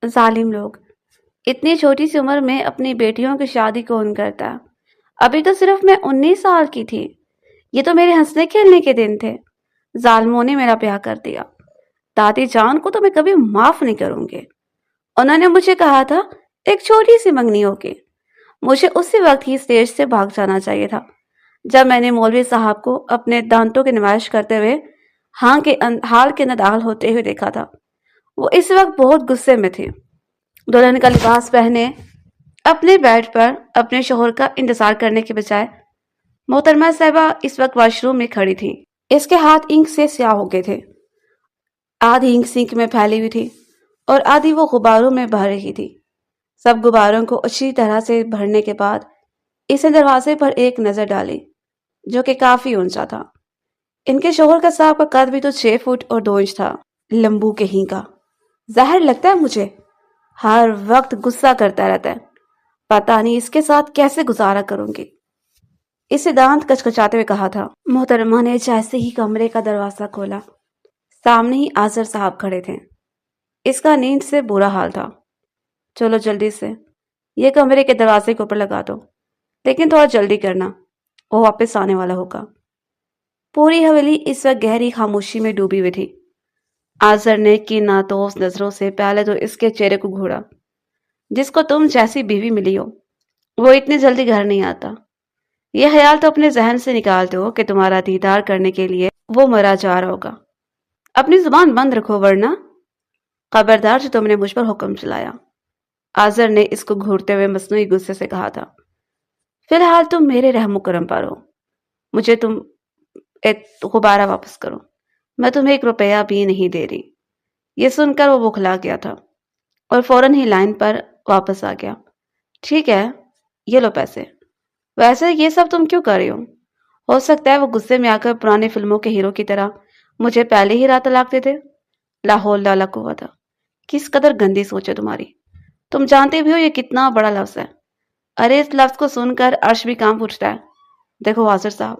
ظالم لوگ اتنی چھوٹی سی عمر میں اپنی بیٹیوں کی شادی کون کرتا؟ ابھی تو صرف میں 19 سال کی تھی۔ یہ تو میرے ہنسنے کھیلنے کے دن تھے۔ ظالموں نے میرا بیاہ کر دیا۔ دادی جان کو تو میں کبھی معاف نہیں کروں گی۔ انہوں نے مجھے کہا تھا ایک چھوٹی سی منگنی ہوگی۔ مجھے اسی وقت ہی اسٹیج سے بھاگ جانا چاہیے تھا جب میں نے مولوی صاحب کو اپنے دانتوں کی نمائش کرتے ہوئے حال کے اندر داخل ہوتے ہوئے دیکھا تھا۔ وہ اس وقت بہت غصے میں تھی۔ دلہن کا لباس پہنے اپنے بیڈ پر اپنے شوہر کا انتظار کرنے کے بجائے محترمہ صاحبہ اس وقت واش روم میں کھڑی تھی۔ اس کے ہاتھ انک سے سیاہ ہو گئے تھے۔ آدھی انک سنک میں پھیلی ہوئی تھی اور آدھی وہ غباروں میں بہہ رہی تھی۔ سب غباروں کو اچھی طرح سے بھرنے کے بعد اس نے دروازے پر ایک نظر ڈالی جو کہ کافی اونچا تھا۔ ان کے شوہر کا صاحب کا قد بھی تو 6 فٹ اور 2 انچ تھا۔ لمبو کہیں کا زہر لگتا ہے مجھے، ہر وقت غصہ کرتا رہتا ہے۔ پتہ نہیں اس کے ساتھ کیسے گزارا کروں گی، اسے دانت کچکچاتے ہوئے کہا تھا۔ محترمہ نے جیسے ہی کمرے کا دروازہ کھولا، سامنے ہی آذر صاحب کھڑے تھے۔ اس کا نیند سے برا حال تھا۔ چلو جلدی سے یہ کمرے کے دروازے کے اوپر لگا دو، لیکن تھوڑا جلدی کرنا، وہ واپس آنے والا ہوگا۔ پوری حویلی اس وقت گہری خاموشی میں ڈوبی ہوئی تھی۔ آذر نے کیناتوز نظروں سے پہلے تو اس کے چہرے کو گھوڑا۔ جس کو تم جیسی بیوی ملی ہو وہ اتنی جلدی گھر نہیں آتا۔ یہ خیال تو اپنے ذہن سے نکالتے ہو کہ تمہارا دیدار کرنے کے لیے وہ مرا جا رہا ہوگا۔ اپنی زبان بند رکھو ورنہ خبردار جو تم نے مجھ پر حکم چلایا۔ آذر نے اس کو گھورتے ہوئے مصنوعی غصے سے کہا تھا۔ فی الحال تم میرے رحم و کرم پر ہو، مجھے تم غبارہ واپس کرو، میں تمہیں 1 روپیہ بھی نہیں دے رہی۔ یہ سن کر وہ بوکھلا گیا تھا اور فوراً ہی لائن پر واپس آ گیا۔ ٹھیک ہے، یہ لو پیسے۔ ویسے یہ سب تم کیوں کر رہی ہو سکتا ہے وہ غصے میں آ کر پرانی فلموں کے ہیرو کی طرح مجھے پہلے ہی رات طلاق دے دے۔ لا حول ولا قوت، کس قدر گندی سوچ ہے تمہاری۔ تم جانتے بھی ہو یہ کتنا بڑا لفظ ہے۔ ارے اس لفظ کو سن کر عرش بھی کانپ اٹھتا ہے۔ دیکھو آذر صاحب،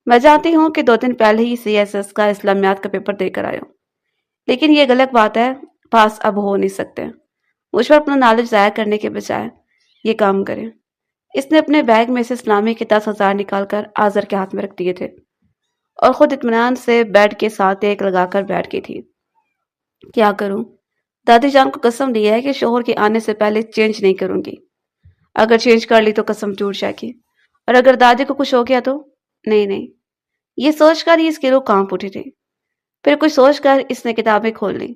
میں جانتی ہوں کہ 2 دن پہلے ہی CSS کا اسلامیات کا پیپر دے کر آئے ہو، لیکن یہ غلط بات ہے، پاس اب ہو نہیں سکتے۔ مجھ پر اپنا نالج ضائع کرنے کے بجائے یہ کام کریں۔ اس نے اپنے بیگ میں سے اسلامی کے 10,000 نکال کر آذر کے ہاتھ میں رکھ دیے تھے اور خود اطمینان سے بیڈ کے ساتھ ایک لگا کر بیٹھ گئی تھی۔ کیا کروں؟ دادی جان کو قسم دی ہے کہ شوہر کے آنے سے پہلے چینج نہیں کروں گی۔ اگر چینج کر لی تو قسم ٹوٹ جائے گی، اور اگر دادی کو کچھ ہو گیا تو نہیں۔ یہ سوچ کر ہی اس کی روح کانپ اٹھی تھی۔ پھر کچھ سوچ کر اس نے کتابیں کھول لی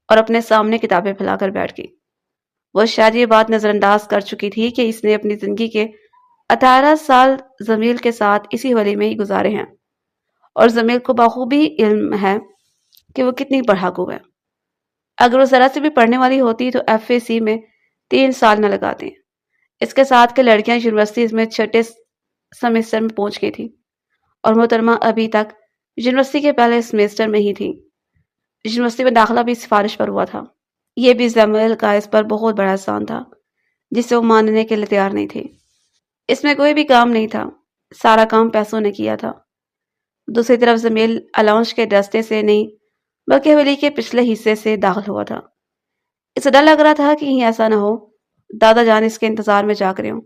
اور اپنے سامنے کتابیں پھیلا کر بیٹھ گئی۔ وہ شاید یہ بات نظر انداز کر چکی تھی کہ اس نے اپنی زندگی کے 18 سال زمیل کے ساتھ اسی حویلی میں ہی گزارے ہیں، اور زمیل کو بخوبی علم ہے کہ وہ کتنی پڑھاکو ہے۔ اگر وہ ذرا سے بھی پڑھنے والی ہوتی تو FAC میں 3 سال نہ لگاتے۔ اس کے ساتھ کے لڑکیاں یونیورسٹیز میں 6 سیمسٹر میں پہنچ گئی تھی، اور محترمہ ابھی تک یونیورسٹی کے پہلے سیمسٹر میں ہی تھی۔ یونیورسٹی میں داخلہ بھی سفارش پر ہوا تھا۔ یہ بھی زمیل کا اس پر بہت بڑا احسان تھا جسے وہ ماننے کے لیے تیار نہیں تھی۔ اس میں کوئی بھی کام نہیں تھا، سارا کام پیسوں نے کیا تھا۔ دوسری طرف زمیل الاؤنس کے راستے سے نہیں بلکہ حویلی کے پچھلے حصے سے داخل ہوا تھا۔ اسے ڈر لگ رہا تھا کہ کہیں ایسا نہ ہو دادا جان اس کے انتظار میں جاگ رہے ہوں۔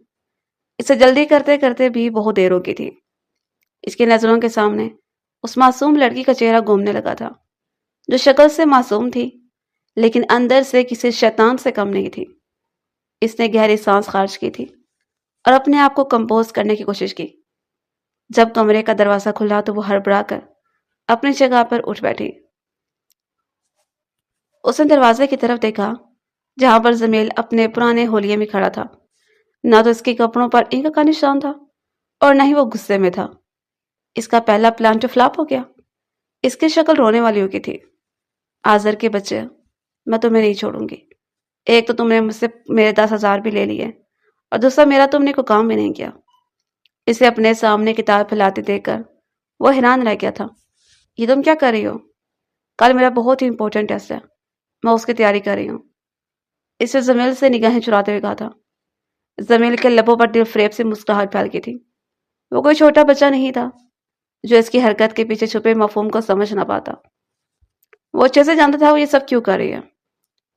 اسے جلدی کرتے کرتے بھی بہت دیر ہو گئی تھی۔ اس کی نظروں کے سامنے اس معصوم لڑکی کا چہرہ گھومنے لگا تھا جو شکل سے معصوم تھی لیکن اندر سے کسی شیطان سے کم نہیں تھی۔ اس نے گہری سانس خارج کی تھی اور اپنے آپ کو کمپوز کرنے کی کوشش کی۔ جب کمرے کا دروازہ کھلا تو وہ ہڑبڑا کر اپنی جگہ پر اٹھ بیٹھی۔ اس نے دروازے کی طرف دیکھا جہاں پر زمیل اپنے پرانے ہولیے میں کھڑا تھا۔ نہ تو اس کے کپڑوں پر انک کا نشان تھا اور نہ ہی وہ غصے میں تھا۔ اس کا پہلا پلان تو فلاپ ہو گیا۔ اس کی شکل رونے والی ہو گئی تھی۔ آذر کے بچے، میں تمہیں نہیں چھوڑوں گی۔ ایک تو تم نے مجھ سے میرے 10,000 بھی لے لیے اور دوسرا میرا تم نے کوئی کام بھی نہیں کیا۔ اسے اپنے سامنے کتاب پھیلاتے دیکھ کر وہ حیران رہ گیا تھا۔ یہ تم کیا کر رہی ہو؟ کل میرا بہت ہی امپورٹنٹ ٹیسٹ ہے، میں اس کی تیاری کر رہی ہوں۔ اسے زمیل سے نگاہیں چراتے ہوئے کہا تھا۔ زمیل کے لبوں پر دل فریب سے مسکراہٹ پھیل گئی تھی۔ وہ کوئی چھوٹا بچہ نہیں تھا جو اس کی حرکت کے پیچھے چھپے مفہوم کو سمجھ نہ پاتا۔ وہ اچھے سے جانتا تھا وہ یہ سب کیوں کر رہی ہے۔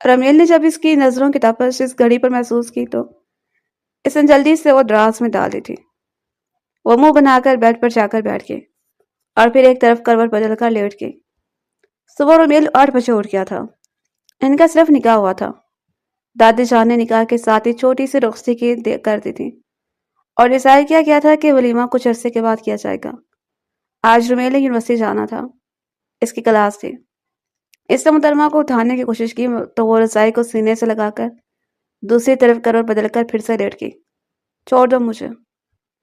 رمیل نے جب اس کی نظروں کی تپش اس گھڑی پر محسوس کی تو اس نے جلدی سے وہ دراز میں ڈال دی تھی۔ وہ منہ بنا کر بیڈ پر جا کر بیٹھ گئی اور پھر ایک طرف کروٹ بدل کر لیٹ گئی۔ صبح رمیل 8 بجے اٹھ گیا تھا۔ ان کا صرف نکاح ہوا تھا۔ دادی جان نے نکاح کے ساتھ ہی چھوٹی سی رخصتی کر دی تھی اور ڈیسائیڈ کیا گیا تھا کہ ولیمہ کچھ عرصے کے بعد کیا جائے گا۔ آج رمیل نے یونیورسٹی جانا تھا۔ اس کی کلاس تھی۔ اس نے محترمہ کو اٹھانے کی کوشش کی تو وہ رضائی کو سینے سے لگا کر دوسری طرف کروٹ بدل کر پھر سے لیٹ گئی۔ چھوڑ دو مجھے،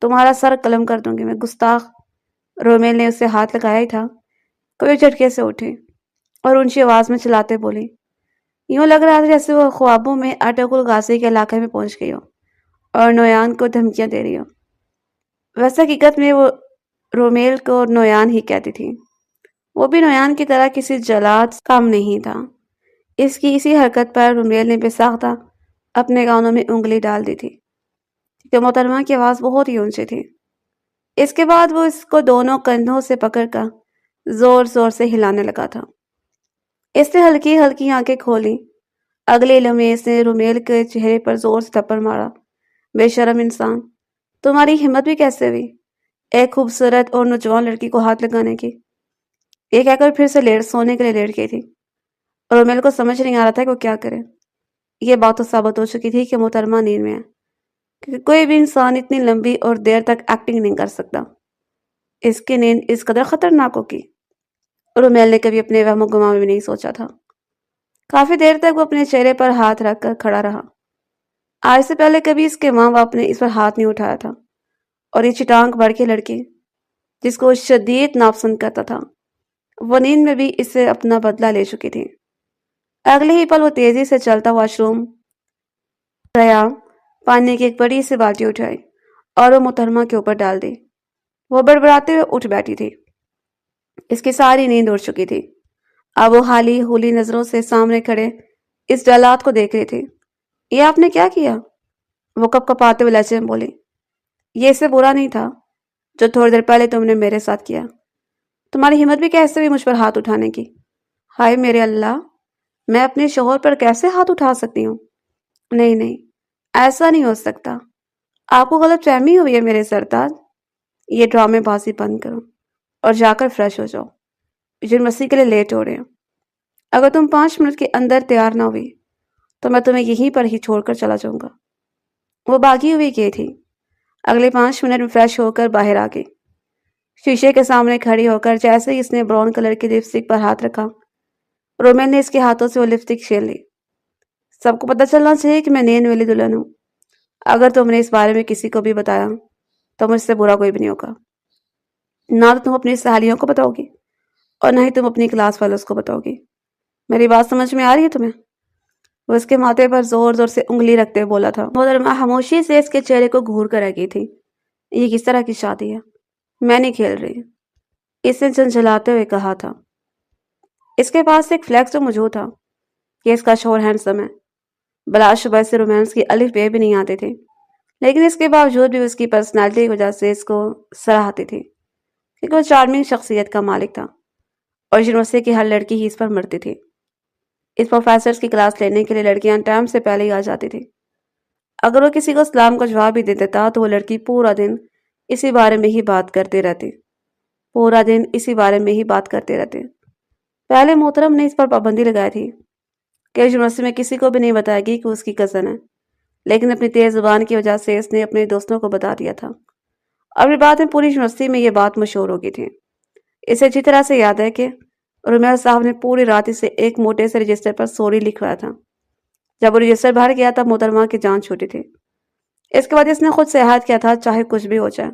تمہارا سر قلم کر دوں گی میں، گستاخ۔ رومیل نے اسے ہاتھ لگایا ہی تھا کہ وہ جھٹکے سے اٹھی اور اونچی آواز میں چلاتے بولی۔ یوں لگ رہا تھا جیسے وہ خوابوں میں اٹک الغازی کے علاقے میں پہنچ گئی ہو اور نویان کو دھمکیاں دے رہی ہو۔ ویسے حقیقت میں وہ رومیل کو نویان ہی کہتی تھی۔ وہ بھی نویان کی طرح کسی جلاد کام نہیں تھا۔ اس کی اسی حرکت پر رومیل نے بے ساختہ اپنے کانوں میں انگلی ڈال دی تھی کہ محترمہ کی آواز بہت ہی اونچی تھی۔ اس کے بعد وہ اس کو دونوں کندھوں سے پکڑ کر زور زور سے ہلانے لگا تھا۔ اس نے ہلکی ہلکی آنکھیں کھولی۔ اگلے لمحے اس نے رومیل کے چہرے پر زور سے تھپڑ مارا۔ بے شرم انسان، تمہاری ہمت بھی کیسے ہوئی ایک خوبصورت اور نوجوان لڑکی کو ہاتھ لگانے کی؟ یہ کہہ کر پھر سے سونے کے لیے لیٹ گئی تھی۔ رومیل کو سمجھ نہیں آ رہا تھا کہ وہ کیا کرے۔ یہ بات تو ثابت ہو چکی تھی کہ محترمہ نیند میں ہے، کیونکہ کوئی بھی انسان اتنی لمبی اور دیر تک ایکٹنگ نہیں کر سکتا۔ اس کی نیند اس قدر خطرناک ہوگی، رومیل نے کبھی اپنے وہم و گمان میں بھی نہیں سوچا تھا۔ کافی دیر تک وہ اپنے چہرے پر ہاتھ رکھ کر کھڑا رہا۔ آج سے پہلے کبھی اس کے ماں باپ نے اس پر ہاتھ نہیں اٹھایا تھا، اور یہ چٹانک بڑھ کے لڑکی جس کو شدید ناپسند کرتا تھا، وہ نیند میں بھی اس سے اپنا بدلہ لے چکی تھی۔ اگلے ہی پل وہ تیزی سے چلتا واش روم گیا، پانی کی ایک بڑی سی بالٹی اٹھائی اور وہ محترمہ کے اوپر ڈال دی۔ وہ بڑبڑاتے ہوئے اٹھ بیٹھی تھی۔ اس کی ساری نیند اڑ چکی تھی۔ اب وہ حالی ہولی نظروں سے سامنے کھڑے اس جلاد کو دیکھ رہی تھی۔ یہ آپ نے کیا کیا؟ وہ کپ کپاتے ہوئے لہجے میں بولی۔ یہ اس سے برا نہیں تھا جو تھوڑی دیر پہلے تم نے میرے ساتھ کیا۔ تمہاری ہمت بھی کیسے ہوئی مجھ پر ہاتھ اٹھانے کی؟ ہائے میرے اللہ، میں اپنے شوہر پر کیسے ہاتھ اٹھا سکتی ہوں؟ نہیں نہیں، ایسا نہیں ہو سکتا۔ آپ کو غلط فہمی ہوئی ہے میرے سرتاج۔ یہ ڈرامے بازی بند کرو اور جا کر فریش ہو جاؤ، یونیورسٹی کے لیے لیٹ ہو رہے ہیں۔ اگر تم 5 منٹ کے اندر تیار نہ ہوئی تو میں تمہیں یہیں پر ہی چھوڑ کر چلا جاؤں گا۔ وہ بھاگی ہوئی گئی تھی۔ اگلے 5 منٹ میں فریش ہو کر باہر آ گئی۔ شیشے کے سامنے کھڑی ہو کر جیسے ہی اس نے براؤن کلر کی لپسٹک پر ہاتھ رکھا، رومیل نے اس کے ہاتھوں سے وہ لپسٹک چھین لی۔ سب کو پتہ چلنا چاہیے کہ میں نیند والی دلہن ہوں۔ اگر تم نے اس بارے میں کسی کو بھی بتایا تو مجھ سے برا کوئی بھی نہیں ہوگا۔ نہ تو تم اپنی سہیلیوں کو بتاؤ گی اور نہ ہی تم اپنی کلاس فیلوز کو بتاؤ گی۔ میری بات سمجھ میں آ رہی ہے تمہیں؟ وہ اس کے ماتھے پر زور زور سے انگلی رکھتے ہوئے بولا تھا۔ محترمہ خاموشی سے اس کے چہرے کو گھور کر رہ گئی تھی۔ یہ کس طرح کی شادی ہے؟ میں نہیں کھیل رہی، اس نے جھنجھلاتے ہوئے کہا تھا۔ اس کے پاس ایک فلیکس تو موجود تھا کہ اس کا شوہر ہینڈسم ہے۔ بلا شبہ سے رومانس کی الف بے بھی نہیں آتی تھی، لیکن اس کے باوجود بھی اس کی پرسنالٹی کی وجہ سے اس کو سراہتی تھی، کیونکہ وہ چارمنگ شخصیت کا مالک تھا اور یونیورسٹی کی ہر لڑکی ہی اس پر مرتی تھی۔ اس پروفیسرز کی کلاس لینے کے لیے لڑکیاں ٹائم سے پہلے ہی آ جاتی تھی۔ اگر وہ کسی کو سلام کا جواب بھی دے دیتا تو وہ لڑکی پورا دن اسی بارے میں ہی بات کرتے رہتی۔ پہلے محترم نے اس پر پابندی لگائی تھی کہ یونیورسٹی میں کسی کو بھی نہیں بتائے گی کہ اس کی کزن ہے، لیکن اپنی تیز زبان کی وجہ سے اس نے اپنے دوستوں کو بتا دیا تھا، اور پھر بعد میں پوری یونیورسٹی میں یہ بات مشہور ہو گئی تھی۔ اسے اچھی طرح سے یاد ہے کہ رومیل صاحب نے پوری رات اسے ایک موٹے سے رجسٹر پر سوری لکھوایا تھا۔ جب وہ رجسٹر باہر گیا تب محترمہ کی جان چھوٹی تھی۔ اس کے بعد اس نے خود سے عہد کیا تھا چاہے کچھ بھی ہو جائے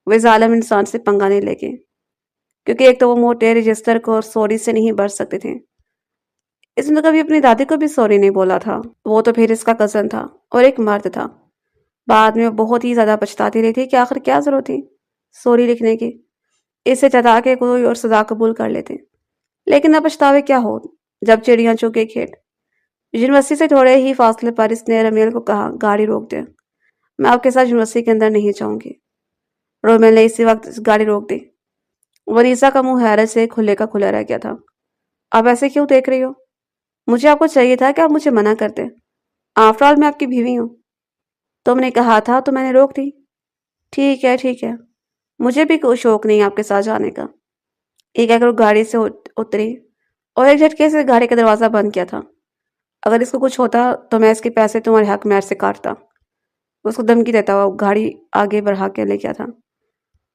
وہ ظالم انسان سے پنگا نہیں لے گی، کیونکہ ایک تو وہ موٹے رجسٹر کو سوری سے نہیں بچ سکتے تھے۔ اس نے کبھی اپنی دادی کو بھی سوری نہیں بولا تھا، وہ تو پھر اس کا کزن تھا اور ایک مرد تھا۔ بعد میں وہ بہت ہی زیادہ پچھتاتی رہی تھی کہ آخر کیا ضرورت تھی سوری لکھنے کی، اس سے چتا کے کوئی اور سزا قبول کر لیتے۔ لیکن اب پچھتاوے کیا ہو جب چڑیاں چگے کھیت۔ یونیورسٹی سے تھوڑے ہی فاصلے پر اس نے رمیل کو کہا گاڑی روک دے، میں آپ کے ساتھ یونیورسٹی کے اندر نہیں جاؤں گی۔ رومیل نے اسی وقت گاڑی روک دی۔ ونیسا کا منہ حیرت سے کھلے کا کھلا رہ گیا تھا۔ آپ ایسے کیوں دیکھ رہی ہو؟ مجھے آپ کو چاہیے تھا کہ آپ مجھے منع کرتے، آفٹر آل میں آپ کی بیوی ہوں۔ تم نے کہا تھا تو میں نے روک دی۔ ٹھیک ہے ٹھیک ہے، مجھے بھی کوئی شوق نہیں آپ کے ساتھ جانے کا۔ یہ کہہ کر وہ گاڑی سے اتری اور ایک جھٹکے سے گاڑی کا دروازہ بند کیا تھا۔ اگر اس کو کچھ ہوتا تو میں اس کے پیسے تمہارے حق میں سے کاٹتا۔ وہ اس کو دھمکی دیتا ہوا گاڑی آگے بڑھا کے لے گیا تھا،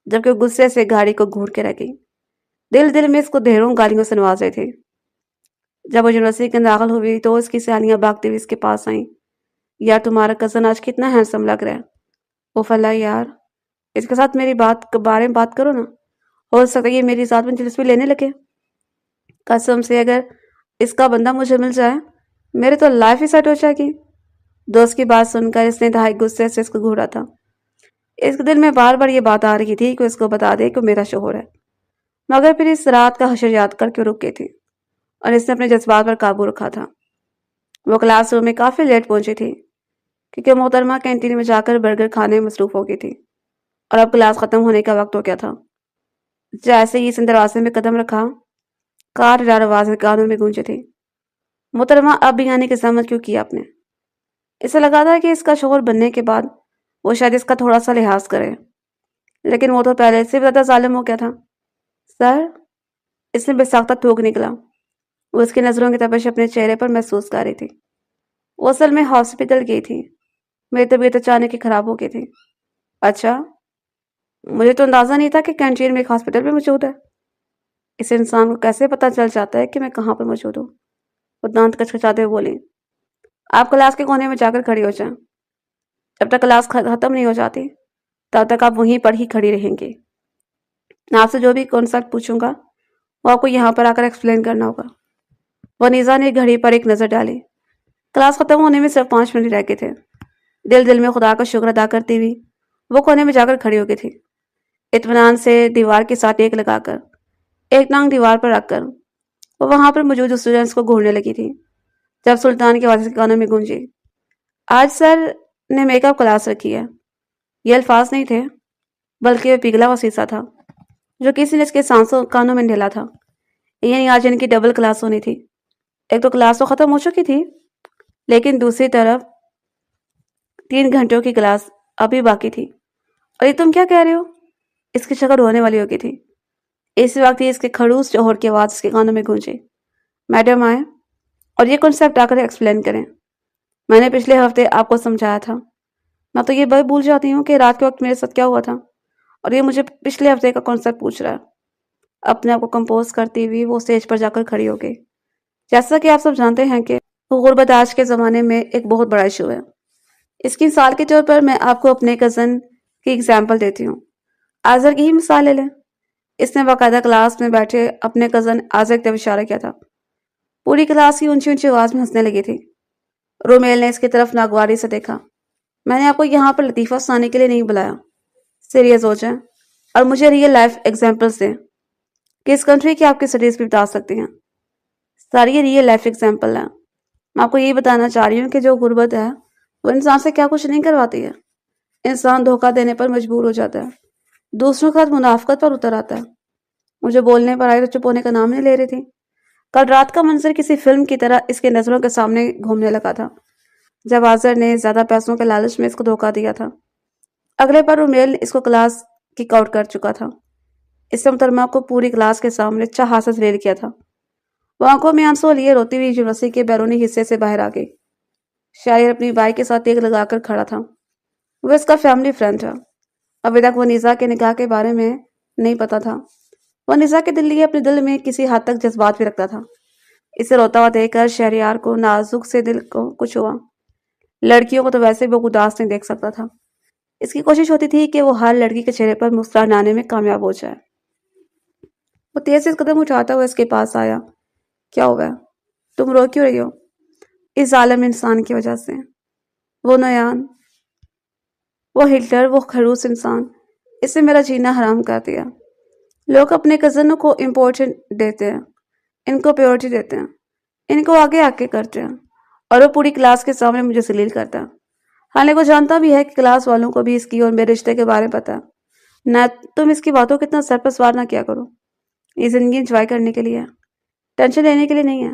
جبکہ وہ غصے سے گاڑی کو گھور کے رہ گئی۔ دل دل میں اس کو ڈھیروں گالیوں سے نواز رہی تھی۔ جب وہ یونیورسٹی کے داخل ہوئی تو اس کی سہیلیاں بھاگتے ہوئے اس کے پاس آئیں۔ یار تمہارا کزن آج کتنا ہینڈسم لگ رہا ہے۔ وہ فلا یار، اس کے ساتھ میری بارے میں بات کرو نا، ہو سکتا ہے یہ میری ذات میں دلچسپی لینے لگے۔ قسم سے اگر اس کا بندہ مجھے مل جائے میرے تو لائف ہی سیٹ ہو جائے گی۔ دوست کی بات سن کر اس نے انتہائی غصے سے اس کو گھورا تھا۔ اس کے دل میں بار بار یہ بات آ رہی تھی کہ اس کو بتا دے کہ میرا شوہر ہے، مگر پھر اس رات کا حشر یاد کر کے رک گئی تھی اور اس نے اپنے جذبات پر قابو رکھا تھا۔ وہ کلاس روم میں کافی لیٹ پہنچی تھی کیونکہ محترمہ کینٹین میں جا کر برگر کھانے میں مصروف ہو گئی تھی اور اب کلاس ختم ہونے کا وقت ہو گیا تھا۔ جیسے ہی اس نے دروازے میں قدم رکھا، کار ڈار آوازیں کانوں میں گونجی تھی۔ محترمہ اب بھی آنے کی زحمت کیوں کی آپ نے؟ اسے لگا تھا کہ اس کا شوہر بننے کے بعد وہ شاید اس کا تھوڑا سا لحاظ کرے، لیکن وہ تو پہلے سے بھی زیادہ ظالم ہو گیا تھا۔ سر، اس نے بے ساختہ تھوک نکلا۔ وہ اس کی نظروں کی تپش اپنے چہرے پر محسوس کر رہی تھی۔ وہ اصل میں ہاسپٹل گئی تھی، میری طبیعت اچانک ہی خراب ہو گئی تھی۔ اچھا، مجھے تو اندازہ نہیں تھا کہ کینٹین میں ایک ہاسپٹل بھی موجود ہے۔ اس انسان کو کیسے پتہ چل جاتا ہے کہ میں کہاں پر موجود ہوں؟ وہ دانت کچکچاتے ہوئے بولی۔ آپ کلاس کے کونے میں جا کر کھڑی ہو جائیں۔ جب تک کلاس ختم نہیں ہو جاتی تب تک آپ وہیں پر ہی کھڑی رہیں گی۔ آپ سے جو بھی کانسیپٹ پوچھوں گا وہ آپ کو یہاں پر آ کر ایکسپلین کرنا ہوگا۔ ونیزا نے گھڑی پر ایک نظر ڈالی۔ کلاس ختم ہونے میں صرف 5 منٹ رہ گئے تھے۔ دل دل میں خدا کا شکر ادا کرتی ہوئی وہ کونے میں جا کر کھڑی ہو گئی تھی، اطمینان سے دیوار کے ساتھ ٹیک لگا کر، ایک ٹانگ دیوار پر رکھ کر وہ وہاں پر موجود اسٹوڈنٹس کو گھورنے لگی تھی جب سلطان کی آواز کے کانوں میں گونجی۔ آج سر نے میک اپ کلاس رکھی ہے۔ یہ الفاظ نہیں تھے بلکہ وہ پگھلا ہوا سیسا تھا جو کسی نے اس کے سانسوں کانوں میں ڈھیلا تھا۔ یعنی آج ان کی ڈبل کلاس ہونی تھی۔ ایک تو کلاس تو ختم ہو چکی تھی، لیکن دوسری طرف 3 گھنٹوں کی کلاس ابھی باقی تھی۔ اور یہ تم کیا کہہ رہے ہو؟ اس کی شکل رونے والی ہو گئی تھی۔ اسی وقت ہی اس کے کھڑوس جوہر کی آواز اس کے کانوں میں گونجی۔ میڈم آئے اور یہ کنسیپٹ آ کر ایکسپلین کریں۔ میں نے پچھلے ہفتے آپ کو سمجھایا تھا۔ میں تو یہ بھول جاتی ہوں کہ رات کے وقت میرے ساتھ کیا ہوا تھا اور یہ مجھے پچھلے ہفتے کا کنسیپٹ پوچھ رہا ہے۔ اپنے آپ کو کمپوز کرتی ہوئی وہ اسٹیج پر جا کر کھڑی ہو گئی۔ جیسا کہ آپ سب جانتے ہیں کہ غربت آج کے زمانے میں ایک بہت بڑا ایشو ہے۔ اس کی مثال کے طور پر میں آپ کو اپنے کزن کی ایگزامپل دیتی ہوں۔ آذر کی ہی مثال لے لیں۔ اس نے باقاعدہ کلاس میں بیٹھے اپنے کزن آذر کی طرف اشارہ کیا تھا۔ پوری کلاس کی اونچی اونچی آواز میں ہنسنے لگی تھی۔ رومیل نے اس کی طرف ناگواری سے دیکھا۔ میں نے آپ کو یہاں پر لطیفہ سنانے کے لیے نہیں بلایا، سیریس ہو جائیں اور مجھے ریئل لائف ایگزامپلس دیں کہ اس کنٹری کی آپ کی اسٹڈیز بھی بتا سکتی ہیں۔ ساری یہ ریئل لائف ایگزامپل ہے۔ میں آپ کو یہی بتانا چاہ رہی ہوں کہ جو غربت ہے وہ انسان سے کیا کچھ نہیں کرواتی ہے۔ انسان دھوکہ دینے پر مجبور ہو جاتا ہے، دوسروں کے ساتھ منافقت پر اتر آتا ہے۔ مجھے بولنے پر آئی تو چپ ہونے کا نام نہیں لے رہی تھی۔ کل رات کا منظر کسی فلم کی طرح اس کے نظروں کے سامنے گھومنے لگا تھا جب آذر نے زیادہ پیسوں کے لالچ میں اس کو دھوکہ دیا تھا۔ اگلے پر رومیل اس کو کلاس کک آؤٹ کر چکا تھا۔ اس سے محترمہ کو پوری کلاس کے سامنے چہا سے ذلیل کیا تھا۔ وہ آنکھوں میں آنسو لیے روتی ہوئی یونیورسٹی کے بیرونی حصے سے باہر آ گئی۔ شاعر اپنی بائک کے ساتھ ایک لگا کر کھڑا تھا۔ وہ اس کا فیملی فرینڈ تھا۔ ابھی تک وہ نیزا کے نکاح کے بارے میں نہیں پتا تھا۔ وہ نیزا کے لیے اپنے دل میں کسی حد تک جذبات بھی رکھتا تھا۔ اسے روتا ہوا دیکھ کر شہریار کو نازک سے دل کو کچھ ہوا۔ لڑکیوں کو تو ویسے بھی وہ اداس نہیں دیکھ سکتا تھا۔ اس کی کوشش ہوتی تھی کہ وہ ہر لڑکی کے چہرے پر مسکرانے میں کامیاب ہو جائے۔ وہ تیز سے قدم اٹھاتا ہوا اس کے پاس آیا۔ کیا ہوا ہے؟ تم رو کیوں رہی ہو؟ اس ظالم انسان کی وجہ سے۔ وہ نیان، وہ ہٹلر، وہ خروس انسان، اس نے میرا جینا حرام کر دیا۔ لوگ اپنے کزنوں کو امپورٹنٹ دیتے ہیں، ان کو پیورٹی دیتے ہیں، ان کو آگے آگے کرتے ہیں، اور وہ پوری کلاس کے سامنے مجھے ذلیل کرتا ہے۔ حالانکہ وہ جانتا بھی ہے کہ کلاس والوں کو بھی اس کی اور میرے رشتے کے بارے میں پتا ہے۔ نہ تم اس کی باتوں کو اتنا سر پر سوار نہ کیا کرو۔ یہ زندگی انجوائے کرنے کے لیے ہے، ٹینشن لینے کے لیے نہیں ہے۔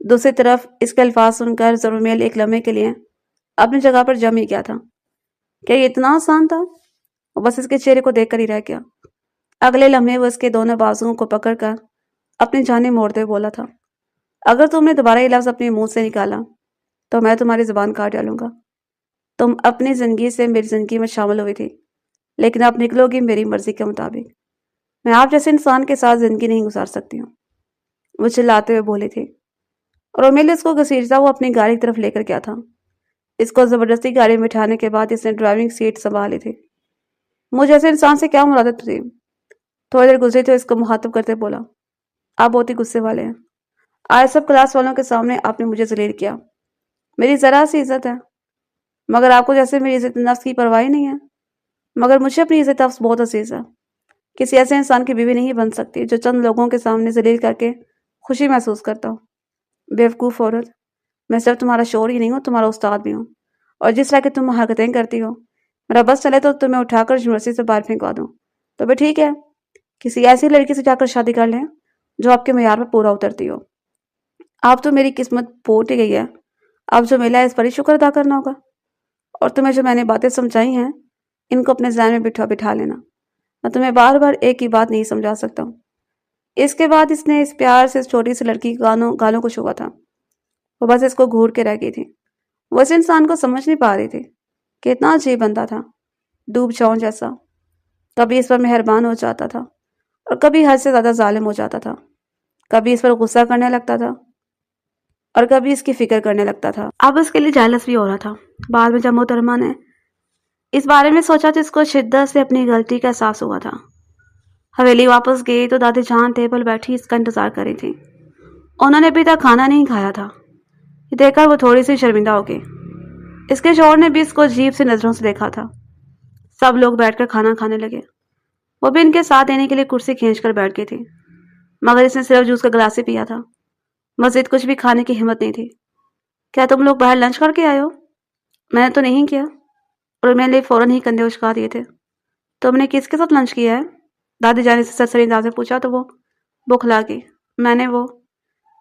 دوسری طرف اس کے الفاظ سن کر زرمیل ایک لمحے کے لیے اپنی جگہ پر جم ہی گیا تھا۔ کیا یہ اتنا آسان تھا؟ وہ بس اس کے چہرے کو دیکھ کر ہی رہ گیا۔ اگلے لمحے وہ اس کے دونوں بازوؤں کو پکڑ کر اپنی جانب موڑتے بولا تھا، اگر تم نے دوبارہ یہ لفظ اپنے منہ سے نکالا تو میں تمہاری زبان کاٹ ڈالوں گا۔ تم اپنی زندگی سے میری زندگی میں شامل ہوئی تھی، لیکن اب نکلو گی میری مرضی کے مطابق۔ میں آپ جیسے انسان کے ساتھ زندگی نہیں گزار سکتی ہوں، وہ چلاتے ہوئے بولی تھی۔ اور رومیل اس کو گھسیٹتا وہ اپنی گاڑی کی طرف لے کر گیا تھا۔ اس کو زبردستی گاڑی میں بٹھانے کے بعد اس نے ڈرائیونگ سیٹ سنبھالی تھی۔ مجھے ایسے انسان سے کیا مراد تھی؟ تھوڑی دیر گزری تو اس کو مخاطب کرتے بولا، آپ بہت ہی غصے والے ہیں۔ آج سب کلاس والوں کے سامنے آپ نے مجھے ذلیل کیا۔ میری ذرا سی عزت ہے، مگر آپ کو جیسے میری عزت نفس کی پرواہ نہیں ہے۔ مگر مجھے اپنی عزت نفس بہت عزیز ہے۔ کسی ایسے انسان کی بیوی نہیں بن سکتی جو چند لوگوں کے سامنے ذلیل کر کے خوشی محسوس کرتا ہو۔ بیوقوف عورت، میں صرف تمہارا شوہر ہی نہیں ہوں، تمہارا استاد بھی ہوں، اور جس طرح کہ تم حرکتیں کرتی ہو، میرا بس چلے تو تمہیں اٹھا کر یونیورسٹی سے باہر پھینکوا دوں۔ تو بھی ٹھیک ہے، کسی ایسی لڑکی سے جا کر شادی کر لیں جو آپ کے معیار پر پورا اترتی ہو۔ آپ تو میری قسمت پھوٹ ہی گئی ہے، اب جو ملا ہے اس پر ہی شکر ادا کرنا ہوگا۔ اور تمہیں جو میں نے باتیں سمجھائی ہیں ان کو اپنے ذہن میں بٹھا لینا۔ میں تمہیں بار بار ایک ہی بات نہیں سمجھا سکتا ہوں۔ اس کے بعد اس نے اس پیار سے اس چھوٹی سی لڑکی کی گالوں کو چھوا تھا۔ وہ بس اس کو گھور کے رہ گئی تھی۔ وہ اس انسان کو سمجھ نہیں پا رہی تھی کہ اتنا عجیب بندہ تھا، ڈوب چھاؤں جیسا۔ کبھی اس پر مہربان ہو جاتا تھا اور کبھی حد سے زیادہ ظالم ہو جاتا تھا۔ کبھی اس پر غصہ کرنے لگتا تھا اور کبھی اس کی فکر کرنے لگتا تھا۔ اب اس کے لیے جالس بھی ہو رہا تھا۔ بعد میں جب محترمہ نے اس بارے میں سوچا تو اس کو شدت سے اپنی غلطی کا احساس ہوا تھا۔ حویلی واپس گئی تو دادی جان ٹیبل بیٹھی اس کا انتظار کر رہی تھی۔ انہوں نے ابھی تک کھانا نہیں کھایا تھا۔ یہ دیکھ کر وہ تھوڑی سی شرمندہ ہو گئی۔ اس کے شوہر نے بھی اس کو عجیب سی نظروں سے دیکھا تھا۔ سب لوگ بیٹھ کر کھانا کھانے لگے۔ وہ بھی ان کے ساتھ دینے کے لیے کرسی کھینچ کر بیٹھ گئی تھی، مگر اس نے صرف جوس کا گلاس ہی پیا تھا۔ مزید کچھ بھی کھانے کی ہمت نہیں تھی۔ کیا تم لوگ باہر لنچ کر کے آئے ہو؟ میں نے تو نہیں کیا، اور میں نے فوراً ہی کندھے اچکا دیے تھے۔ تم نے کس کے ساتھ لنچ کیا ہے؟ دادی جان سے سرسری انداز میں پوچھا تو وہ بوکھلا گئی۔ میں نے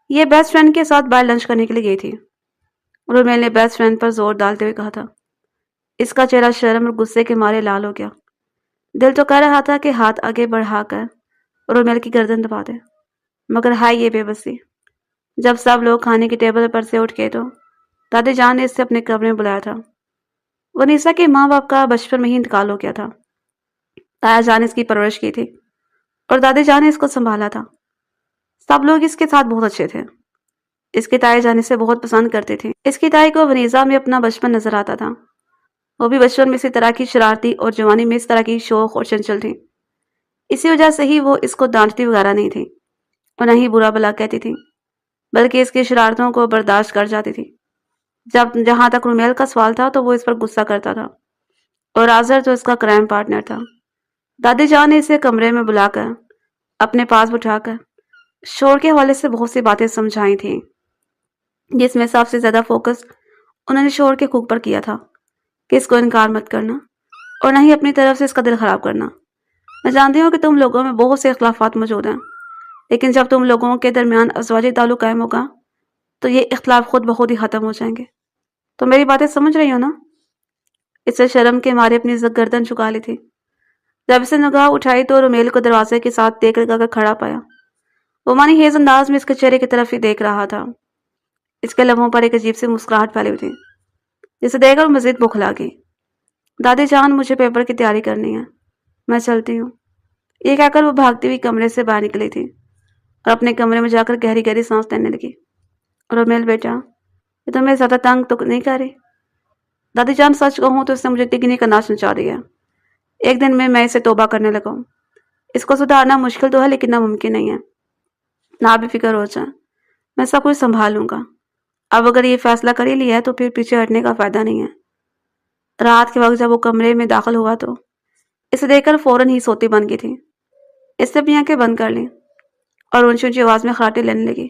یہ بیسٹ فرینڈ کے ساتھ باہر لنچ کرنے کے لیے گئی تھی، اور میں نے بیسٹ فرینڈ پر زور ڈالتے ہوئے کہا تھا۔ اس کا چہرہ شرم اور غصے کے مارے لال ہو گیا۔ دل تو کہہ رہا تھا کہ ہاتھ آگے بڑھا کر رومیل کی گردن دبا دے، مگر ہائے یہ بے بسی۔ جب سب لوگ کھانے کی ٹیبل پر سے اٹھ گئے تو دادی جان نے اس سے اپنے کمرے میں بلایا تھا۔ ونیسا کے ماں باپ کا بچپن میں ہی انتقال ہو گیا تھا۔ تایا جان نے اس کی پرورش کی تھی اور دادی جان نے اس کو سنبھالا تھا۔ سب لوگ اس کے ساتھ بہت اچھے تھے۔ اس کی تائی جان اسے بہت پسند کرتے تھے۔ اس کی تائی کو ونیسا میں اپنا بچپن نظر آتا تھا۔ وہ بھی بچپن میں اسی طرح کی شرارتی اور جوانی میں اس طرح کی شوق اور چنچل تھی۔ اسی وجہ سے ہی وہ اس کو ڈانٹتی وغیرہ نہیں تھی اور نہ ہی برا بلا کہتی تھی، بلکہ اس کی شرارتوں کو برداشت کر جاتی تھی۔ جہاں تک رومیل کا سوال تھا تو وہ اس پر غصہ کرتا تھا، اور آزر تو اس کا کرائم پارٹنر تھا۔ دادی جان نے اسے کمرے میں بلا کر اپنے پاس بٹھا کر شور کے حوالے سے بہت سی باتیں سمجھائی تھیں، جس میں سب سے زیادہ فوکس انہوں نے شور کے خوک پر کیا تھا کہ اس کو انکار مت کرنا اور نہ ہی اپنی طرف سے اس کا دل خراب کرنا۔ میں جانتی ہوں کہ تم لوگوں میں بہت سے اختلافات موجود ہیں، لیکن جب تم لوگوں کے درمیان ازواجی تعلق قائم ہوگا تو یہ اختلاف خود بخود ہی ختم ہو جائیں گے۔ تو میری باتیں سمجھ رہی ہو نا؟ اس سے شرم کے مارے اپنی گردن جھکا لی تھی۔ جب اسے نگاہ اٹھائی تو رومیل کو دروازے کے ساتھ دیکھ لگا کر کھڑا پایا۔ وہ مانی خیز انداز میں اس کے چہرے کی طرف ہی دیکھ رہا تھا۔ اس کے لبوں پر ایک عجیب سی مسکراہٹ پھیلی ہوئی تھی، جسے دیکھ کر مزید بوکھلا گئی۔ دادی جان مجھے پیپر کی تیاری کرنی ہے، میں چلتی ہوں۔ یہ کہہ کر وہ بھاگتی ہوئی کمرے سے باہر نکلی تھی اور اپنے کمرے میں جا کر گہری گہری سانس لینے لگی۔ رومیل بیٹا، یہ تمہیں زیادہ تنگ تو نہیں کر رہی؟ دادی جان سچ کہوں تو اس نے مجھے تگنی کا ناچ نچا دیا۔ ایک دن میں اسے توبہ کرنے لگا ہوں۔ اس کو سدھارنا مشکل تو ہے لیکن ناممکن نہیں ہے۔ نہ بھی فکر ہو جائے، میں سب کچھ سنبھال لوں گا۔ اب اگر یہ فیصلہ کر ہی لیا ہے تو پھر پیچھے ہٹنے کا فائدہ نہیں ہے۔ رات کے وقت جب وہ کمرے میں داخل ہوا تو اسے دیکھ کر فوراً ہی سوتی بن گئی تھی۔ اس نے اپنی آنکھیں بند کر لیں اور اونچی اونچی آواز میں خراٹے لینے لگی۔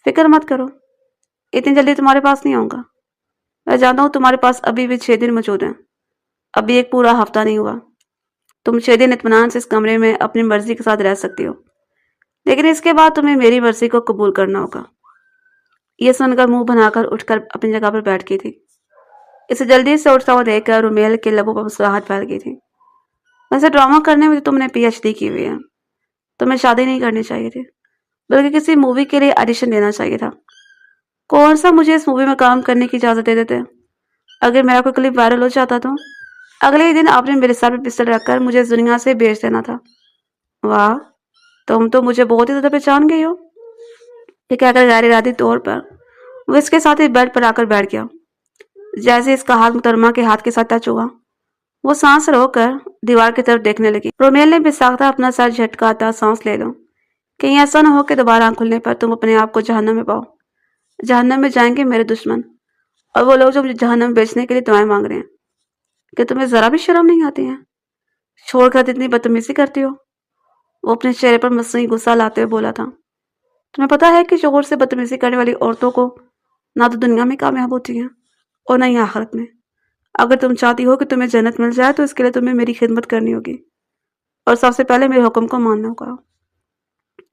فکر مت کرو، اتنی جلدی تمہارے پاس نہیں آؤں گا۔ میں جانتا ہوں تمہارے پاس ابھی بھی 6 دن موجود ہیں، ابھی ایک پورا ہفتہ نہیں ہوا۔ تم 6 دن اطمینان سے اس کمرے میں اپنی مرضی کے ساتھ رہ سکتی ہو، لیکن اس کے بعد تمہیں میری مرضی کو قبول کرنا ہوگا۔ یہ سن کر منہ بنا کر اٹھ کر اپنی جگہ پر بیٹھ گئی تھی۔ اسے جلدی سے اٹھتا ہوا دیکھ کر رومیل کے لبوں پر مسکراہٹ پھیل گئی تھی۔ ویسے ڈرامہ کرنے میں تو تم نے پی ایچ ڈی کی ہوئی ہے، تمہیں شادی نہیں کرنی چاہیے تھی، بلکہ کسی مووی کے لیے آڈیشن دینا چاہیے تھا۔ کون سا مجھے اس مووی میں کام کرنے کی اجازت دے دیتے؟ اگر میرا کوئی کلپ وائرل ہو جاتا تو اگلے ہی دن آپ نے میرے سر پہ پسٹل رکھ کر مجھے اس دنیا سے بھیج دینا تھا۔ واہ، تم تو مجھے بہت ہی زیادہ پہچان گئی ہو، یہ کہہ کر غیر ارادی طور پر وہ اس کے ساتھ ہی بیڈ پر آ کر بیٹھ گیا۔ جیسے اس کا ہاتھ محترمہ کے ہاتھ کے ساتھ ٹچ ہوا، وہ سانس روک کر دیوار کی طرف دیکھنے لگی۔ رومیل نے بساختہ اپنا سر جھٹکاتا سانس لے لو، کہیں ایسا نہ ہو کہ دوبارہ آنکھ کھلنے پر تم اپنے آپ کو جہنم میں پاؤ۔ جہنم میں جائیں گے میرے دشمن، اور وہ لوگ جو مجھے جہنم میں بیچنے کے لیے دعائیں مانگ رہے ہیں۔ کہ تمہیں ذرا بھی شرم نہیں آتی ہے؟ چھوڑ کر اتنی بدتمیزی کرتی ہو؟ وہ اپنے چہرے پر مصنوعی غصہ لاتے ہوئے بولا تھا۔ تمہیں پتا ہے کہ شوہر سے بدتمیزی کرنے والی عورتوں کو نہ تو دنیا میں کامیاب ہوتی ہیں اور نہ ہی آخرت میں۔ اگر تم چاہتی ہو کہ تمہیں جنت مل جائے تو اس کے لیے تمہیں میری خدمت کرنی ہوگی، اور سب سے پہلے میرے حکم کو ماننا ہوگا۔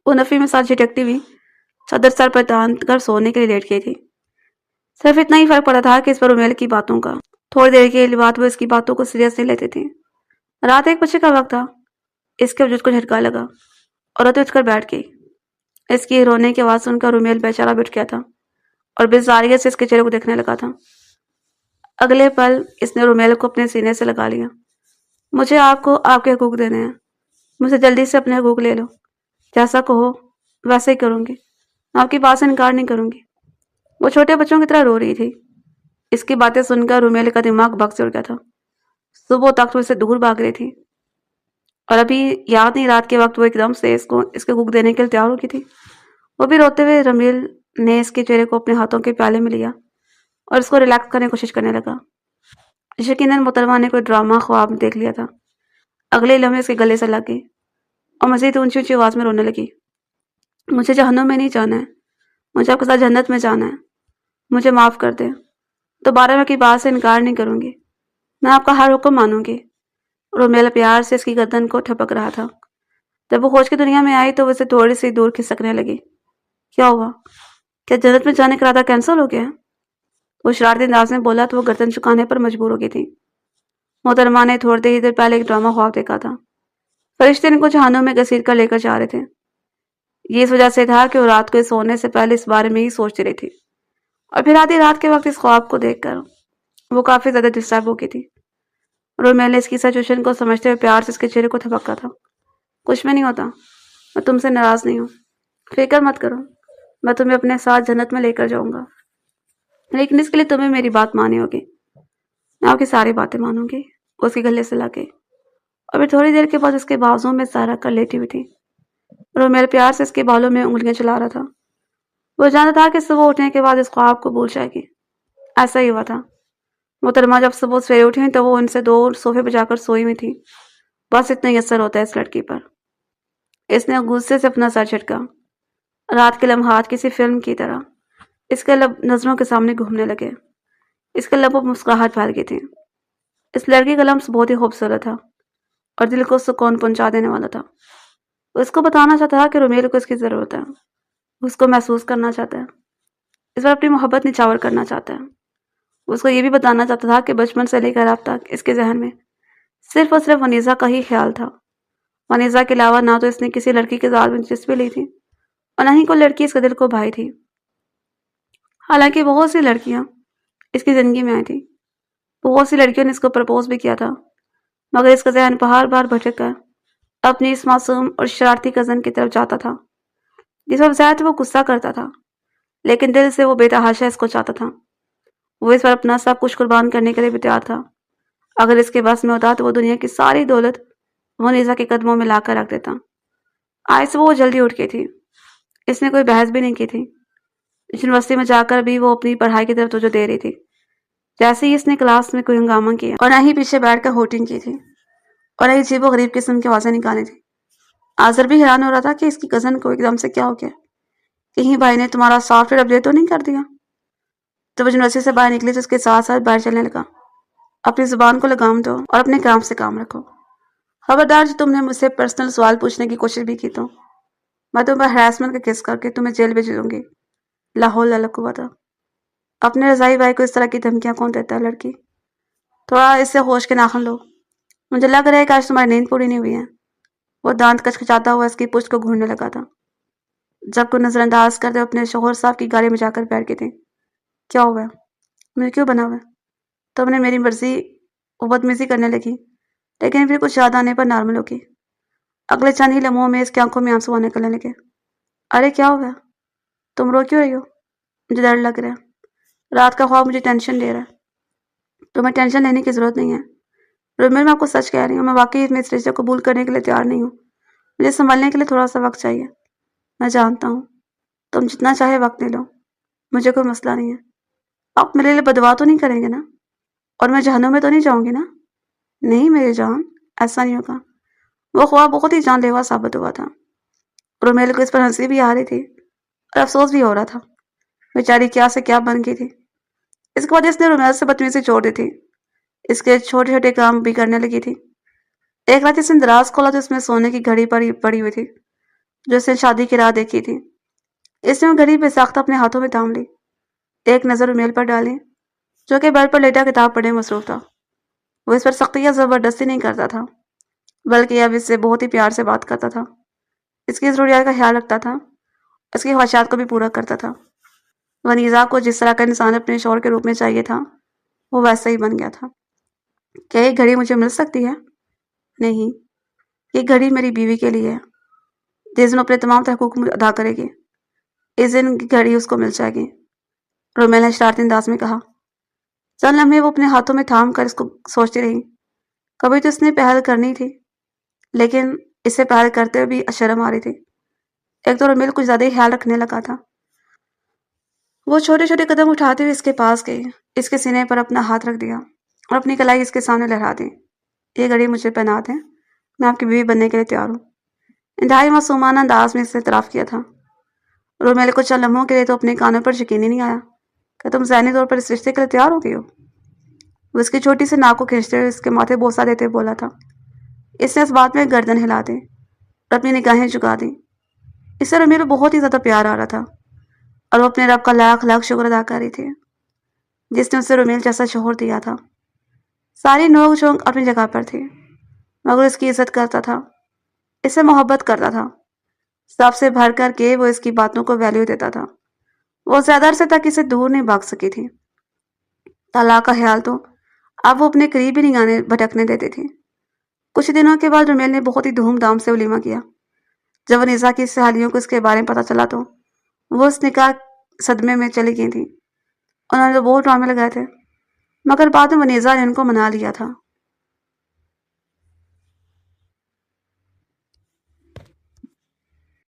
وہ نفی میں ساتھ جھٹکتی ہوئی چادر سر پر تان کر سونے کے لیے لیٹ گئی تھی۔ صرف اتنا ہی فرق پڑا تھا کہ اس پر رومیل کی باتوں کا۔ تھوڑی دیر کے بعد وہ اس کی باتوں کو سیریس نہیں لیتے تھے۔ رات 1 بجے کا وقت تھا۔ اس کے وجود کو جھٹکا لگا اور وہ اٹھ کر بیٹھ گئی۔ اس کی رونے کی آواز سن کر رومیل بیچارہ بھی اٹھ گیا تھا اور بیزاریت سے اس کے چہرے کو دیکھنے لگا تھا۔ اگلے پل اس نے رومیل کو اپنے سینے سے لگا لیا۔ مجھے آپ کو آپ کے حقوق دینے ہیں، مجھے جلدی سے اپنے حقوق لے لو، جیسا کہو ویسے ہی کروں گی، میں آپ کی بات سے انکار نہیں کروں گی۔ وہ چھوٹے بچوں کی طرح رو رہی تھی۔ اس کی باتیں سن کر رومیل کا دماغ بگ سے اڑ گیا تھا۔ صبح تک تو اسے دور بھاگ رہی تھی، اور ابھی یاد نہیں رات کے وقت وہ ایک دم سے اس کے حقوق دینے کے لیے تیار ہو گئی تھی۔ وہ بھی روتے ہوئے رومیل نے اس کے چہرے کو اپنے ہاتھوں کے پیالے میں لیا اور اس کو ریلیکس کرنے کی کوشش کرنے لگا۔ یقیناً محترمہ نے کوئی ڈرامہ خواب دیکھ لیا تھا۔ اگلے لمحے اس کے گلے سے لگ گئی اور مزید اونچی اونچی آواز میں رونے لگی۔ مجھے جہنم میں نہیں جانا ہے، مجھے آپ کے ساتھ جنت میں جانا ہے، مجھے معاف کر دیں، دوبارہ میں کی بات سے انکار نہیں کروں گی، میں آپ کا ہر حکم مانوں گی۔ رومیل پیار سے اس کی گردن کو ٹھپک رہا تھا۔ جب وہ ہوش کی دنیا میں آئی تو وہ اسے تھوڑی سی دور کھسکنے لگی۔ کیا ہوا؟ کیا جنت میں جانے کا ارادہ کینسل ہو گیا؟ وہ شرارتی انداز میں بولا تو وہ گردن چکانے پر مجبور ہو گئی تھی۔ محترمہ نے تھوڑی ہی دیر پہلے ایک ڈرامہ خواب دیکھا تھا۔ فرشتے ان کو جہنم میں گھسیٹ کر لے کر جا رہے تھے۔ یہ اس وجہ سے تھا کہ وہ رات کو سونے سے پہلے اس بارے میں ہی سوچتی رہی تھی، اور پھر آدھی رات کے وقت اس خواب کو دیکھ کر وہ کافی زیادہ ڈسٹرب ہو گئی تھی۔ رومیل نے اس کی سچویشن کو سمجھتے ہوئے پیار سے اس کے چہرے کو تھپکا تھا۔ کچھ بھی نہیں ہوتا، میں تم سے ناراض نہیں ہوں، فکر مت کرو، میں تمہیں اپنے ساتھ جنت میں لے کر جاؤں گا، لیکن اس کے لیے تمہیں میری بات ماننی ہوگی۔ میں آپ کی ساری باتیں مانوں گی۔ وہ اس کے گلے سے لگ گئی اور پھر تھوڑی دیر کے بعد اس کے بازوں میں سارا کر لیٹی ہوئی تھی۔ رومیل پیار سے اس کے بالوں میں انگلیاں چلا رہا تھا۔ وہ جانتا تھا کہ صبح اٹھنے کے بعد اس خواب کو بھول جائے گی۔ ایسا ہی ہوا تھا۔ محترمہ جب صبح سویرے اٹھی تو وہ ان سے 2 صوفے پہ جا کر سوئی ہوئی تھی۔ بس اتنا ہی اثر ہوتا ہے اس لڑکی پر۔ اس نے غصے سے اپنا سر جھٹکا۔ رات کے لمحات کسی فلم کی طرح اس کے لب نظروں کے سامنے گھومنے لگے۔ اس کے لبوں پر مسکراہٹ پھیل گئی تھی۔ اس لڑکی کا لمس بہت ہی خوبصورت تھا اور دل کو سکون پہنچا دینے والا تھا۔ وہ اس کو بتانا چاہتا تھا کہ رومیل کو اس کی ضرورت ہے، اس کو محسوس کرنا چاہتا ہے، اس پر اپنی محبت نچھاور کرنا چاہتا ہے۔ وہ اس کو یہ بھی بتانا چاہتا تھا کہ بچپن سے لے کر اب تک اس کے ذہن میں صرف اور صرف ونیزا کا ہی خیال تھا۔ ونیزا کے علاوہ نہ تو اس نے کسی لڑکی کے ذات میں دلچسپی لی تھی اور نہ ہی کوئی لڑکی اس کے دل کو بھائی تھی۔ حالانکہ بہت سی لڑکیاں اس کی زندگی میں آئی تھی، بہت سی لڑکیوں نے اس کو پرپوز بھی کیا تھا، مگر اس کا ذہن بار بار بھٹک کر اپنی اس معصوم اور شرارتی کزن کی طرف جاتا تھا، جس پر ظاہر وہ غصہ کرتا تھا، لیکن دل سے وہ بے تحاشا اس کو چاہتا تھا۔ وہ اس پر اپنا سب کچھ قربان کرنے کے لیے بھی تیار تھا۔ اگر اس کے بس میں ہوتا تو وہ دنیا کی ساری دولت ونیزا کے قدموں میں لا کر رکھ دیتا۔ آج صبح وہ جلدی اٹھ گئی تھی۔ اس نے کوئی بحث بھی نہیں کی تھی۔ یونیورسٹی میں جا کر بھی وہ اپنی پڑھائی کی طرف توجہ دے رہی تھی۔ جیسے ہی اس نے کلاس میں کوئی ہنگامہ کیا اور نہ ہی پیچھے بیٹھ کر ہوٹنگ کی تھی اور نہ ہی عجیب و غریب قسم کی آوازیں نکالی تھی۔ آذر بھی حیران ہو رہا تھا کہ اس کی کزن کو ایک دم سے کیا ہو گیا، کہیں بھائی نے تمہارا سافٹ ویئر اپڈیٹ تو نہیں کر دیا؟ جب وہ یونیورسٹی سے باہر نکلی تو اس کے ساتھ ساتھ باہر چلنے لگا۔ اپنی زبان کو لگام دو اور اپنے کام سے کام رکھو۔ خبردار جو تم نے مجھ سے پرسنل سوال پوچھنے کی کوشش بھی کی تو میں تم پر ہراسمنٹ کا کیس کر کے تمہیں جیل بھیج دوں گی۔ لا حول ولا قوت۔ اپنے رضائی بھائی کو اس طرح کی دھمکیاں کون دیتا ہے لڑکی؟ تھوڑا اس سے ہوش کے ناخن لو، مجھے لگ رہا ہے کہ آج تمہاری نیند پوری نہیں ہوئی ہے۔ وہ دانت کچکچاتا ہوا اس کی پشت کو گھونڈنے لگا تھا، جب کو نظر انداز کرتے اپنے شوہر صاحب کی گاڑی میں جا کر بیٹھ گئے تھے۔ کیا ہوا ہے؟ مجھے کیوں بنا ہوا ہے؟ تم نے میری مرضی وہ بدتمیزی کرنے لگی، لیکن پھر کچھ یاد آنے پر نارمل ہوگی۔ اگلے چند ہی لمحوں میں اس کی آنکھوں میں آنسو آنے نکلنے لگے۔ ارے کیا ہوا؟ تم رو کیوں رہی ہو؟ مجھے ڈر لگ رہا ہے، رات کا خواب مجھے ٹینشن دے رہا ہے۔ تمہیں ٹینشن لینے کی ضرورت نہیں ہے رومیل، میں آپ کو سچ کہہ رہی ہوں، میں واقعی اس رشتے کو قبول کرنے کے لیے تیار نہیں ہوں۔ مجھے سنبھلنے کے لیے تھوڑا سا وقت چاہیے۔ میں جانتا ہوں، تم جتنا چاہے وقت لے لو، مجھے کوئی مسئلہ نہیں ہے۔ آپ میرے لیے بدوا تو نہیں کریں گے نا؟ اور میں جہنم میں تو نہیں جاؤں گی نا؟ نہیں میری جان، ایسا نہیں ہوگا۔ وہ خواب بہت ہی جان لیوا ثابت ہوا تھا۔ رومیل کو اس پر ہنسی بھی آ رہی تھی اور افسوس بھی ہو رہا تھا، بیچاری کیا سے کیا بن گئی تھی۔ اس کے بعد اس نے رومیل سے بدتمیزی چھوڑ دی تھی، اس کے چھوٹے چھوٹے کام بھی کرنے لگی تھی۔ ایک رات اس نے دراز کھولا تو اس میں سونے کی گھڑی پڑی ہوئی تھی جو اس نے شادی کی رات دیکھی تھی۔ اس نے وہ گھڑی بے ساختہ اپنے ہاتھوں میں تھام لی، ایک نظر رومیل پر ڈالی جو کہ بیڈ پر لیٹا کتاب پڑھنے میں مصروف تھا۔ وہ اس پر سختی یا زبردستی نہیں کرتا تھا، بلکہ اب اس سے بہت ہی پیار سے بات کرتا تھا، اس کی ضروریات کا خیال رکھتا تھا، اس کی خواہشات کو بھی پورا کرتا تھا۔ ونیزا کو جس طرح کا انسان اپنے شوہر کے روپ میں چاہیے تھا وہ ویسا ہی بن گیا تھا۔ کیا یہ گھڑی مجھے مل سکتی ہے؟ نہیں، یہ گھڑی میری بیوی کے لیے ہے، جس دن اپنے تمام حقوق ادا کرے گی اس دن کی گھڑی اس کو مل جائے گی، رومیل نے شرارتی انداز میں کہا۔ چند لمحے وہ اپنے ہاتھوں میں تھام کر اس کو سوچتی رہی۔ کبھی تو اس نے پہل کرنی تھی، لیکن اسے پہل کرتے ہوئے بھی شرم آ رہی تھی۔ ایک تو رومیل کچھ زیادہ ہی خیال رکھنے لگا تھا۔ وہ چھوٹے چھوٹے قدم اٹھاتے ہوئے اس کے پاس گئی، اس کے سینے پر اپنا ہاتھ رکھ دیا اور اپنی کلائی اس کے سامنے لہرا دی۔ یہ گھڑی مجھے پہنا دیں، میں آپ کی بیوی بننے کے لیے تیار ہوں۔ انتہائی معصومانہ انداز میں اس نے اعتراف کیا تھا۔ رومیل کو چند لمحوں کے لیے تو اپنے کانوں پر یقین ہی نہیں آیا کہ تم ذہنی طور پر اس رشتے کے لیے تیار ہو گئی ہو۔ وہ اس کی چھوٹی سی ناک کو کھینچتے ہوئے اس کے ماتھے بوسہ دیتے بولا تھا۔ اس نے اس بات میں گردن ہلا دی اور اپنی نگاہیں جھکا دی۔ اس سے رومیل بہت ہی زیادہ پیار آ رہا تھا اور وہ اپنے رب کا لاکھ لاکھ شکر ادا کر رہی تھی جس نے اسے رومیل جیسا شوہر دیا تھا۔ ساری نوک جھونک اپنی جگہ پر تھی، مگر اس کی عزت کرتا تھا، اس سے محبت کرتا تھا، سب سے بھر کر کے وہ اس کی باتوں کو ویلیو دیتا تھا۔ وہ زیادہ عرصے تک اسے دور نہیں بھاگ سکی تھی۔ طلاق کا خیال تو اب وہ اپنے قریب ہی نہیں بھٹکنے دیتی تھی۔ کچھ دنوں کے بعد رومیل نے بہت ہی دھوم دھام سے ولیمہ کیا۔ جب ونیزا کی سہیلیوں کو اس کے بارے میں پتہ چلا تو وہ اس نکاح صدمے میں چلی گئی تھی۔ انہوں نے تو بہت ڈرامے لگائے تھے، مگر بعد میں ونیزا نے ان کو منا لیا تھا۔